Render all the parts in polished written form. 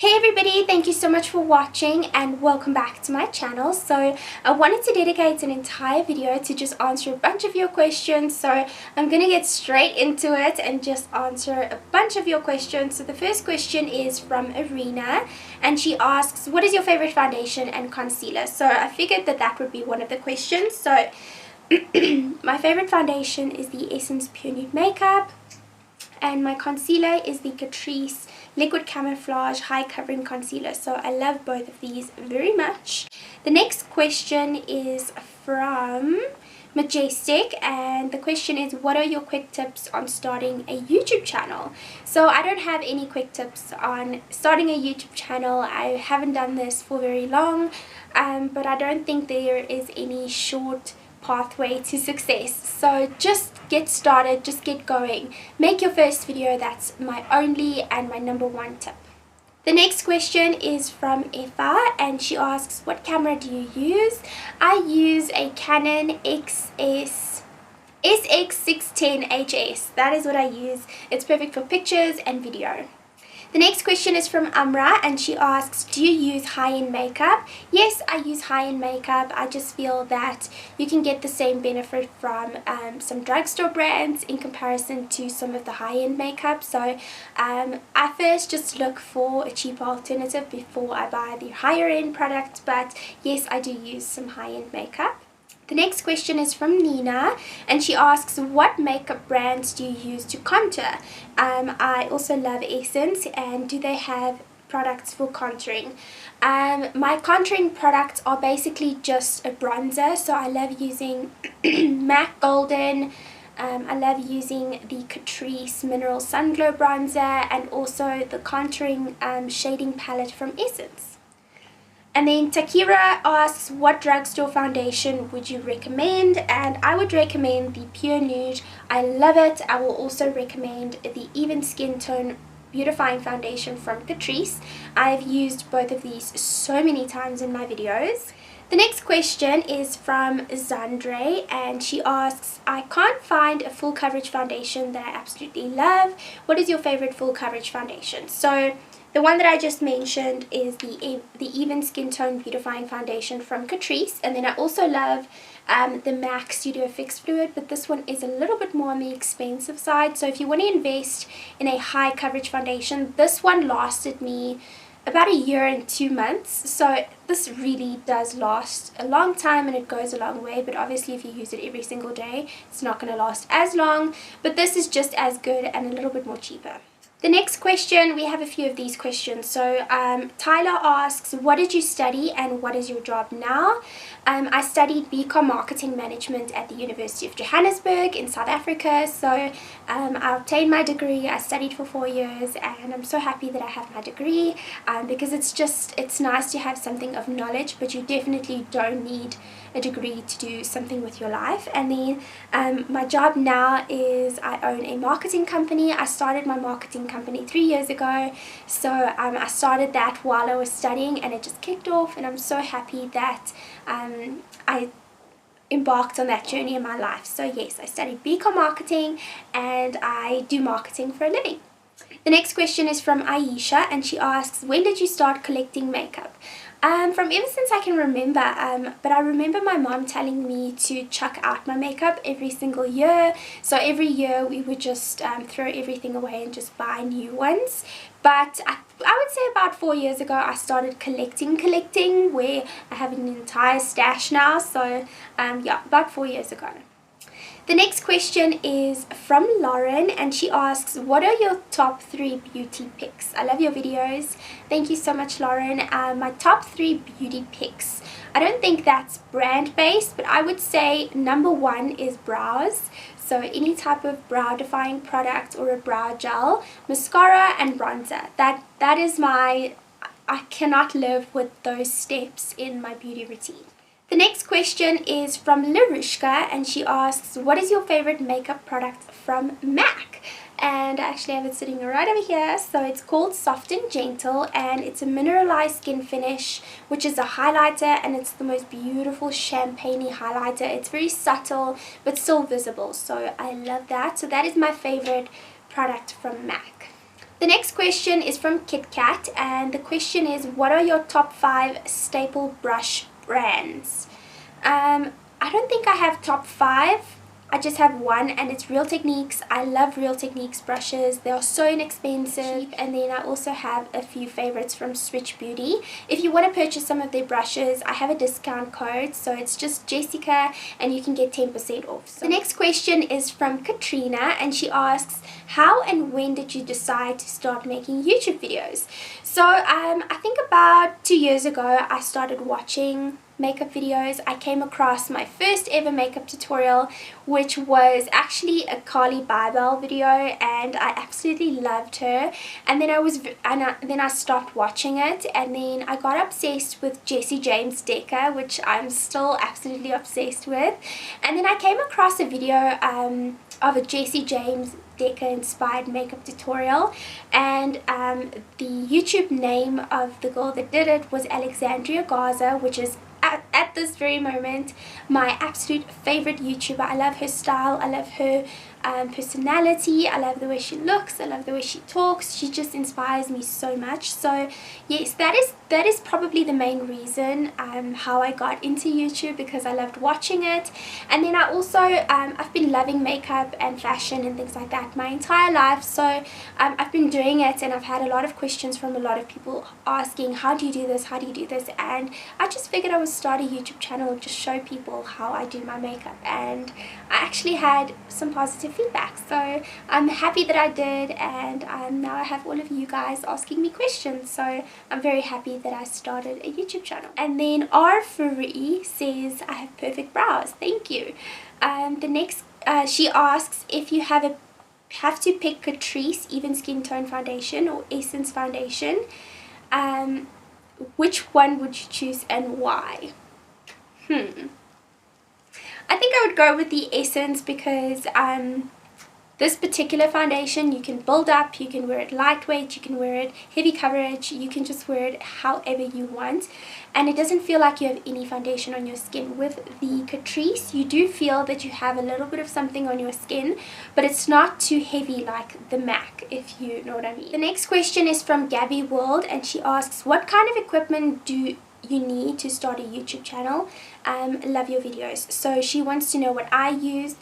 Hey everybody, thank you so much for watching and welcome back to my channel. So I wanted to dedicate an entire video to just answer a bunch of your questions. So I'm going to get straight into it and just answer a bunch of your questions. So the first question is from Arena and she asks, what is your favorite foundation and concealer? So I figured that would be one of the questions. So my favorite foundation is the Essence Pure Nude Makeup. And my concealer is the Catrice Liquid Camouflage High Covering Concealer. So I love both of these very much. The next question is from Majestic, and the question is, what are your quick tips on starting a YouTube channel? So I don't have any quick tips on starting a YouTube channel. I haven't done this for very long, but I don't think there is any short pathway to success. So just get started, just get going, make your first video. That's my only and my number one tip. The next question is from Effa and she asks, what camera do you use? I use a Canon SX610HS. That is what I use. It's perfect for pictures and video. The next question is from Amra and she asks, do you use high-end makeup? Yes, I use high-end makeup. I just feel that you can get the same benefit from some drugstore brands in comparison to some of the high-end makeup. So I first just look for a cheaper alternative before I buy the higher-end product. But yes, I do use some high-end makeup. The next question is from Nina and she asks, what makeup brands do you use to contour? I also love Essence, and do they have products for contouring? My contouring products are basically just a bronzer, so I love using MAC Golden. I love using the Catrice Mineral Sun Glow Bronzer and also the contouring shading palette from Essence. And then Takira asks, what drugstore foundation would you recommend? And I would recommend the Pure Nude. I love it. I will also recommend the Even Skin Tone Beautifying Foundation from Catrice. I've used both of these so many times in my videos. The next question is from Zandre and she asks, I can't find a full coverage foundation that I absolutely love. What is your favorite full coverage foundation? So the one that I just mentioned is the Even Skin Tone Beautifying Foundation from Catrice. And then I also love the MAC Studio Fix Fluid, but this one is a little bit more on the expensive side. So if you want to invest in a high coverage foundation, this one lasted me about a year and 2 months. So this really does last a long time and it goes a long way, but obviously if you use it every single day, it's not going to last as long. But this is just as good and a little bit more cheaper. The next question, we have a few of these questions. So Tyler asks, what did you study and what is your job now? I studied BCom Marketing Management at the University of Johannesburg in South Africa. So I obtained my degree. I studied for 4 years and I'm so happy that I have my degree because it's nice to have something of knowledge, but you definitely don't need a degree to do something with your life. And then my job now is I own a marketing company. I started my marketing company 3 years ago, so I started that while I was studying and it just kicked off, and I'm so happy that I embarked on that journey in my life. So yes, I studied BCom marketing and I do marketing for a living. The next question is from Aisha and she asks, when did you start collecting makeup? From ever since I can remember, but I remember my mom telling me to chuck out my makeup every single year. So every year we would just throw everything away and just buy new ones. But I would say about 4 years ago I started collecting, where I have an entire stash now. So yeah, about 4 years ago. The next question is from Lauren and she asks, what are your top 3 beauty picks? I love your videos. Thank you so much, Lauren. My top 3 beauty picks, I don't think that's brand based, but I would say number 1 is brows. So any type of brow defying product or a brow gel, mascara and bronzer. That is I cannot live with those steps in my beauty routine. The next question is from Larushka and she asks, what is your favorite makeup product from MAC? And I actually have it sitting right over here. So it's called Soft and Gentle and it's a mineralized skin finish, which is a highlighter, and it's the most beautiful champagne-y highlighter. It's very subtle but still visible, so I love that. So that is my favorite product from MAC. The next question is from Kit Kat, and the question is, what are your top 5 staple brush brands? I don't think I have top 5. I just have one, and it's Real Techniques. I love Real Techniques brushes. They are so inexpensive. And then I also have a few favorites from Switch Beauty. If you want to purchase some of their brushes, I have a discount code, so it's just Jessica, and you can get 10% off. So the next question is from Katrina, and she asks, how and when did you decide to start making YouTube videos? So I think about 2 years ago I started watching makeup videos. I came across my first ever makeup tutorial, which was actually a Carly Bybel video, and I absolutely loved her. And then I stopped watching it, and then I got obsessed with Jessie James Decker, which I'm still absolutely obsessed with. And then I came across a video of a Jessie James Decker inspired makeup tutorial, and the YouTube name of the girl that did it was Alexandria Garza, which is at this very moment my absolute favorite YouTuber. I love her style, I love her personality, I love the way she looks, I love the way she talks. She just inspires me so much. So yes, that is probably the main reason how I got into YouTube, because I loved watching it. And then I also I've been loving makeup and fashion and things like that my entire life, so I've been doing it, and I've had a lot of questions from a lot of people asking, how do you do this, how do you do this? And I just figured I would start a YouTube channel and just show people how I do my makeup, and I actually had some positive feedback, so I'm happy that I did. And now I have all of you guys asking me questions, so I'm very happy that I started a YouTube channel. And then R. Furry says, I have perfect brows, thank you. The next, she asks, if you have to pick Catrice Even Skin Tone Foundation or Essence Foundation, which one would you choose and why? I think I would go with the Essence, because this particular foundation you can build up, you can wear it lightweight, you can wear it heavy coverage, you can just wear it however you want, and it doesn't feel like you have any foundation on your skin. With the Catrice, you do feel that you have a little bit of something on your skin, but it's not too heavy like the MAC, if you know what I mean. The next question is from Gabby World, and she asks, what kind of equipment do you need to start a YouTube channel? Love your videos. So she wants to know what I used.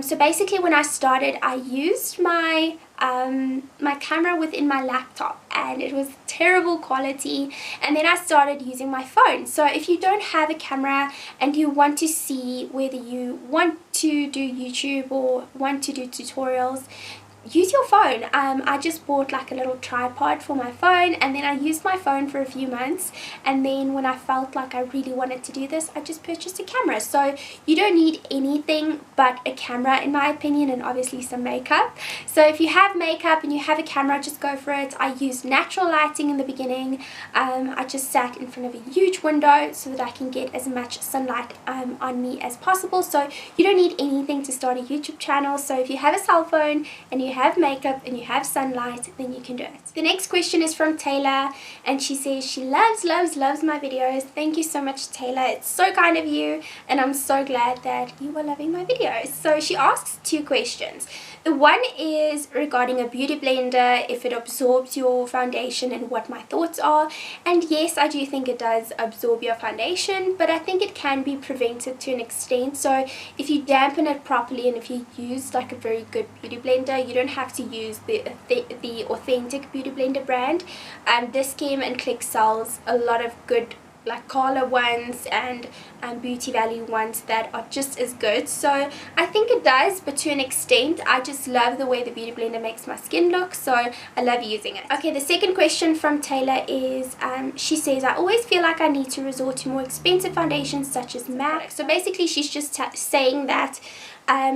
So basically when I started, I used my my camera within my laptop, and it was terrible quality, and then I started using my phone. So if you don't have a camera and you want to see whether you want to do YouTube or want to do tutorials, use your phone. I just bought like a little tripod for my phone, and then I used my phone for a few months, and then when I felt like I really wanted to do this, I just purchased a camera. So you don't need anything but a camera, in my opinion, and obviously some makeup. So if you have makeup and you have a camera, just go for it. I used natural lighting in the beginning. I just sat in front of a huge window so that I can get as much sunlight on me as possible. So you don't need anything to start a YouTube channel. So if you have a cell phone and you have makeup and you have sunlight, then you can do it. The next question is from Taylor, and she says she loves my videos. Thank you so much, Taylor. It's so kind of you, and I'm so glad that you are loving my videos. So she asks 2 questions. The one is regarding a beauty blender, if it absorbs your foundation and what my thoughts are. And yes, I do think it does absorb your foundation, but I think it can be prevented to an extent. So if you dampen it properly and if you use like a very good beauty blender, you don't have to use the authentic beauty blender brand. This Chem and Click sells a lot of good like Carla ones and Beauty Valley ones that are just as good. So I think it does, but to an extent. I just love the way the beauty blender makes my skin look, so I love using it. Okay, the second question from Taylor is, she says, I always feel like I need to resort to more expensive foundations such as MAC. So basically she's just saying that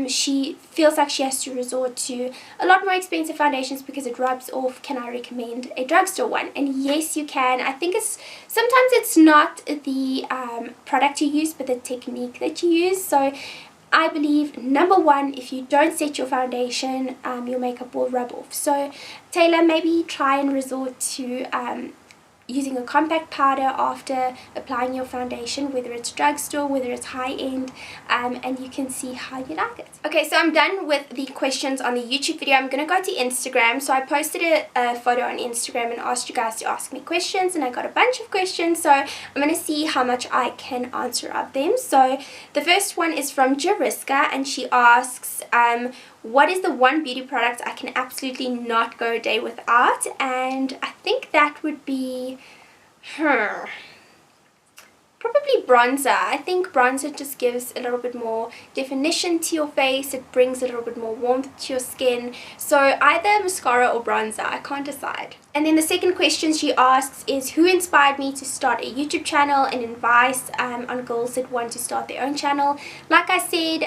she feels like she has to resort to a lot more expensive foundations because it rubs off. Can I recommend a drugstore one? And yes, you can. I think sometimes it's not the product you use, but the technique that you use. So I believe, number one, if you don't set your foundation, your makeup will rub off. So Taylor, maybe try and resort to using a compact powder after applying your foundation, whether it's drugstore, whether it's high-end, and you can see how you like it. Okay, so I'm done with the questions on the YouTube video. I'm going to go to Instagram. So I posted a photo on Instagram and asked you guys to ask me questions, and I got a bunch of questions, so I'm going to see how much I can answer of them. So the first one is from Jeriska, and she asks, what is the one beauty product I can absolutely not go a day without? And I think that would be probably bronzer. I think bronzer just gives a little bit more definition to your face. It brings a little bit more warmth to your skin. So either mascara or bronzer. I can't decide. And then the second question she asks is, who inspired me to start a YouTube channel, and advice on girls that want to start their own channel. Like I said,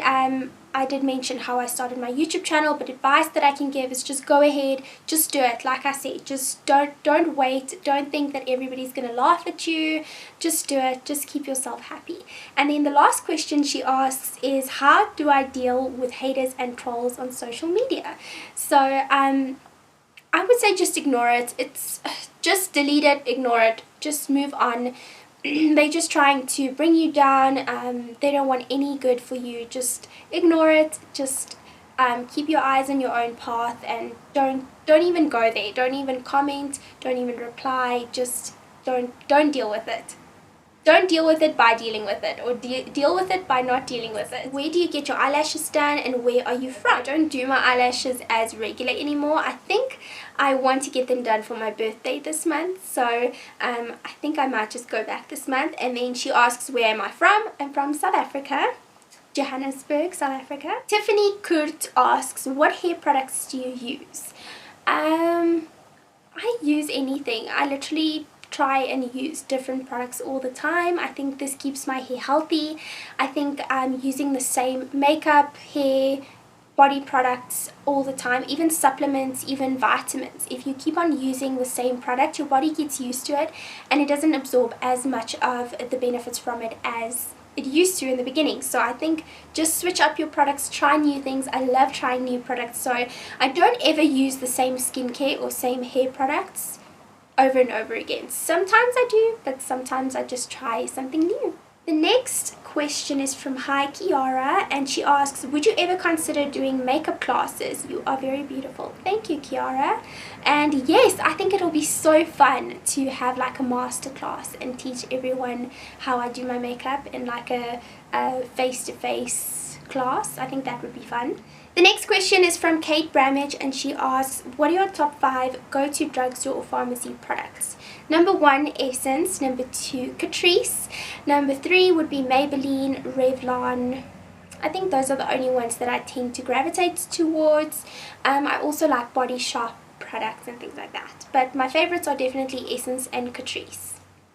I did mention how I started my YouTube channel, but advice that I can give is just go ahead, just do it. Like I said, just don't wait, don't think that everybody's gonna laugh at you. Just do it, just keep yourself happy. And then the last question she asks is, how do I deal with haters and trolls on social media? So I would say just ignore it. It's just delete it, ignore it, just move on. They're just trying to bring you down. They don't want any good for you. Just ignore it. Just keep your eyes on your own path, and don't even go there. Don't even comment. Don't even reply. Just don't deal with it. Don't deal with it by dealing with it, or deal with it by not dealing with it. Where do you get your eyelashes done, and where are you from? I don't do my eyelashes as regular anymore. I think I want to get them done for my birthday this month, so I think I might just go back this month. And then she asks, where am I from? I'm from South Africa, Johannesburg, South Africa. Tiffany Kurt asks, what hair products do you use? I use anything. I literally try and use different products all the time. I think this keeps my hair healthy. I think using the same makeup, hair, body products all the time, even supplements, even vitamins. If you keep on using the same product, your body gets used to it, and it doesn't absorb as much of the benefits from it as it used to in the beginning. So I think just switch up your products, try new things. I love trying new products, so I don't ever use the same skincare or same hair products over and over again. Sometimes I do, but sometimes I just try something new. The next question is from Hi Kiara, and she asks, would you ever consider doing makeup classes? You are very beautiful. Thank you, Kiara. And yes, I think it'll be so fun to have like a master class and teach everyone how I do my makeup in like a face-to-face class. I think that would be fun. The next question is from Kate Bramage, and she asks, what are your top 5 go-to drugstore or pharmacy products? Number 1, Essence. Number 2, Catrice. Number 3 would be Maybelline, Revlon. I think those are the only ones that I tend to gravitate towards. I also like Body Shop products and things like that. But my favorites are definitely Essence and Catrice.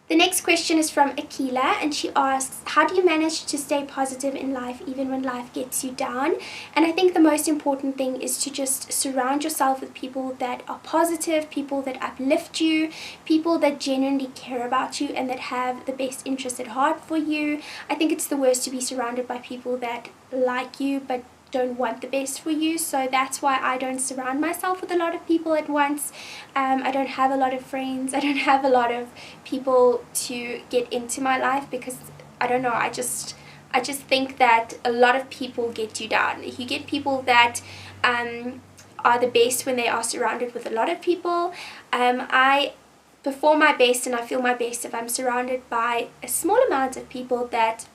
The next question is from Akila, and she asks, how do you manage to stay positive in life even when life gets you down? And I think the most important thing is to just surround yourself with people that are positive, people that uplift you, people that genuinely care about you and that have the best interest at heart for you. I think it's the worst to be surrounded by people that like you but don't want the best for you. So that's why I don't surround myself with a lot of people at once. I don't have a lot of friends. I don't have a lot of people to get into my life, because I don't know, I just think that a lot of people get you down. You get people that are the best when they are surrounded with a lot of people. I perform my best and I feel my best if I'm surrounded by a small amount of people that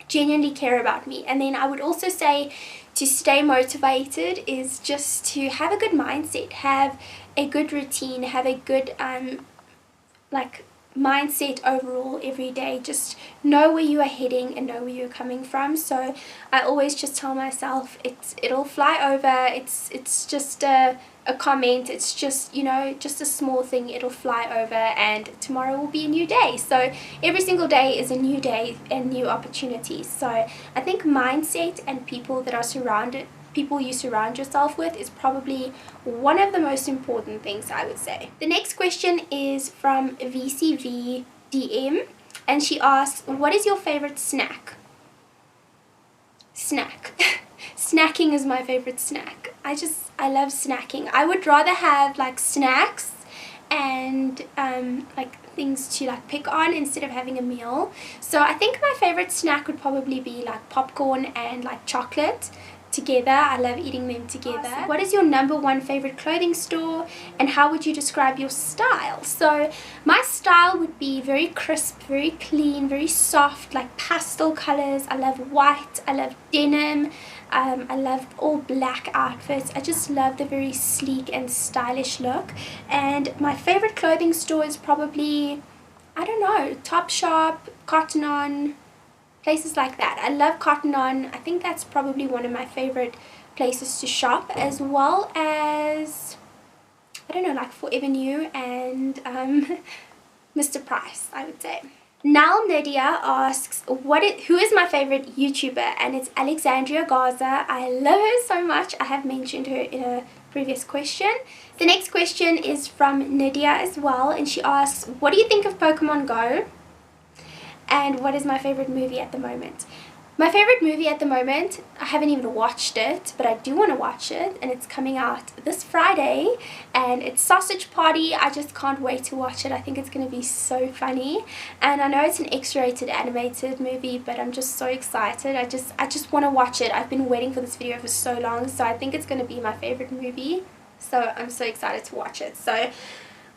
genuinely care about me. And then I would also say, to stay motivated is just to have a good mindset, have a good routine, have a good mindset overall every day. Just know where you are heading and know where you're coming from. So I always just tell myself it'll fly over. It's just a comment. It's just, you know, just a small thing. It'll fly over, and tomorrow will be a new day. So every single day is a new day and new opportunities. So I think mindset and people you surround yourself with is probably one of the most important things, I would say. The next question is from VCV DM, and she asks, what is your favorite snack? Snacking is my favorite snack. I love snacking. I would rather have like snacks and like things to like pick on instead of having a meal. So I think my favorite snack would probably be like popcorn and like chocolate together. I love eating them together. What is your number one favorite clothing store, and how would you describe your style? So my style would be very crisp, very clean, very soft, like pastel colors. I love white, I love denim, I love all black outfits. I just love the very sleek and stylish look. And my favorite clothing store is probably, I don't know, Topshop, Cotton On, places like that. I love Cotton On. I think that's probably one of my favorite places to shop, as well as, I don't know, like Forever New and Mr. Price, I would say. Now Nadia asks, who is my favorite YouTuber? And it's Alexandria Garza. I love her so much. I have mentioned her in a previous question. The next question is from Nadia as well, and she asks, what do you think of Pokemon Go? And what is my favorite movie at the moment? My favorite movie at the moment, I haven't even watched it, but I do want to watch it, and it's coming out this Friday, and it's Sausage Party. I just can't wait to watch it. I think it's going to be so funny, and I know it's an X-rated animated movie, but I'm just so excited. I just want to watch it. I've been waiting for this video for so long, so I think it's going to be my favorite movie, so I'm so excited to watch it. So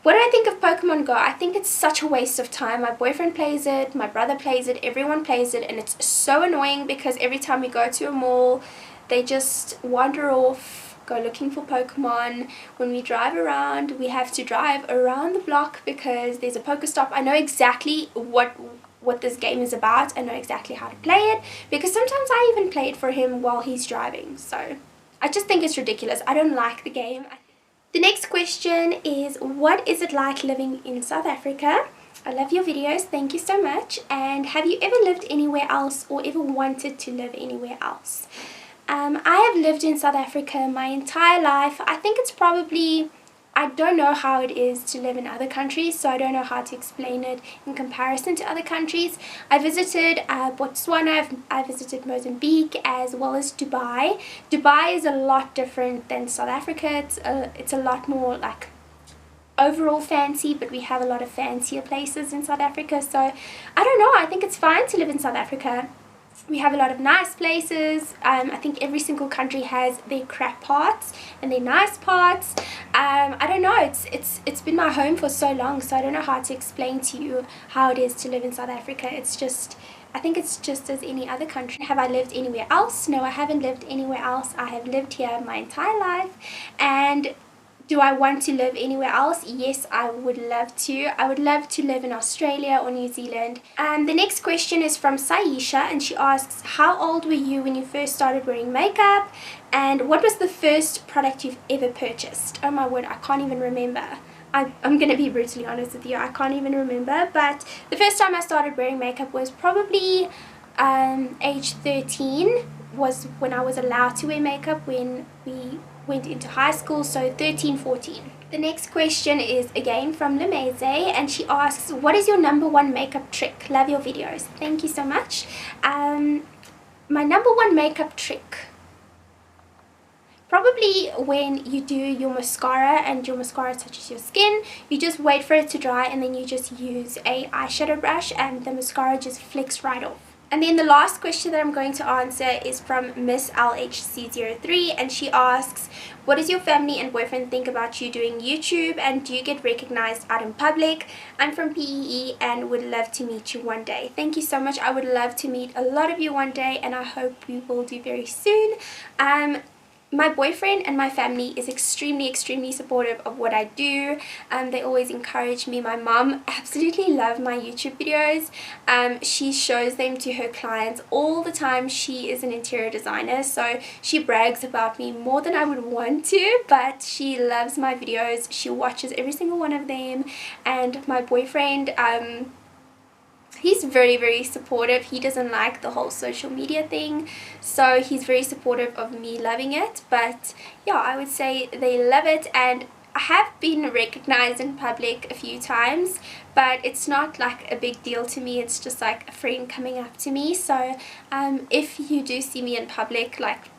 what do I think of Pokemon Go? I think it's such a waste of time. My boyfriend plays it, my brother plays it, everyone plays it, and it's so annoying because every time we go to a mall, they just wander off, go looking for Pokemon. When we drive around, we have to drive around the block because there's a Pokestop. I know exactly what this game is about. I know exactly how to play it because sometimes I even play it for him while he's driving. So I just think it's ridiculous. I don't like the game. The next question is, what is it like living in South Africa? I love your videos, thank you so much. And have you ever lived anywhere else or ever wanted to live anywhere else? I have lived in South Africa my entire life. I think it's probably, I don't know how it is to live in other countries, so I don't know how to explain it in comparison to other countries. I visited Botswana, I visited Mozambique, as well as Dubai. Dubai is a lot different than South Africa. It's a lot more like overall fancy, but we have a lot of fancier places in South Africa. So I don't know, I think it's fine to live in South Africa. We have a lot of nice places. I think every single country has their crap parts and their nice parts. I don't know, it's been my home for so long, so I don't know how to explain to you how it is to live in South Africa. It's just, I think it's just as any other country. Have I lived anywhere else? No, I haven't lived anywhere else. I have lived here my entire life. And do I want to live anywhere else? Yes, I would love to. I would love to live in Australia or New Zealand. The next question is from Saisha, and she asks, how old were you when you first started wearing makeup? And what was the first product you've ever purchased? Oh my word, I can't even remember. I'm going to be brutally honest with you. I can't even remember. But the first time I started wearing makeup was probably age 13. Was when I was allowed to wear makeup when we went into high school, so 13, 14. The next question is again from Lemeze, and she asks, what is your number one makeup trick? Love your videos. Thank you so much. My number one makeup trick, probably when you do your mascara and your mascara touches your skin, you just wait for it to dry and then you just use a eyeshadow brush and the mascara just flicks right off. And then the last question that I'm going to answer is from Miss LHC03, and she asks, what does your family and boyfriend think about you doing YouTube, and do you get recognized out in public? I'm from PEE and would love to meet you one day. Thank you so much. I would love to meet a lot of you one day, and I hope we will do very soon. My boyfriend and my family is extremely supportive of what I do. They always encourage me. My mom absolutely loves my YouTube videos. She shows them to her clients all the time. She is an interior designer, so she brags about me more than I would want to, but she loves my videos. She watches every single one of them. And my boyfriend, he's very supportive. He doesn't like the whole social media thing, so he's very supportive of me loving it. But yeah, I would say they love it, and I have been recognized in public a few times, but it's not like a big deal to me. It's just like a friend coming up to me. So if you do see me in public, like,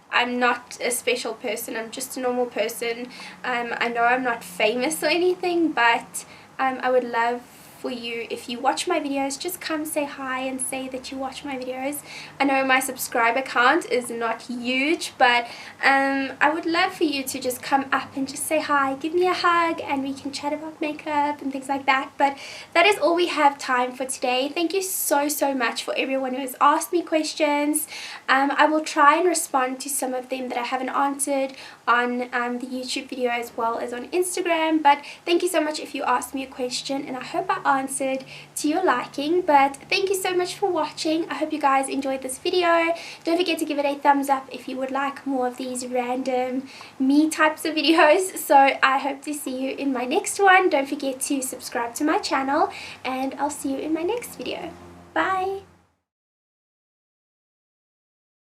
I'm not a special person, I'm just a normal person. I know I'm not famous or anything, but I would love for you. If you watch my videos, just come say hi and say that you watch my videos. I know my subscriber count is not huge, but I would love for you to just come up and just say hi, give me a hug, and we can chat about makeup and things like that. But that is all we have time for today. Thank you so much for everyone who has asked me questions. I will try and respond to some of them that I haven't answered on the YouTube video as well as on Instagram. But thank you so much if you asked me a question, and I hope I answered to your liking. But thank you so much for watching. I hope you guys enjoyed this video. Don't forget to give it a thumbs up if you would like more of these random me types of videos. So I hope to see you in my next one. Don't forget to subscribe to my channel, and I'll see you in my next video. Bye!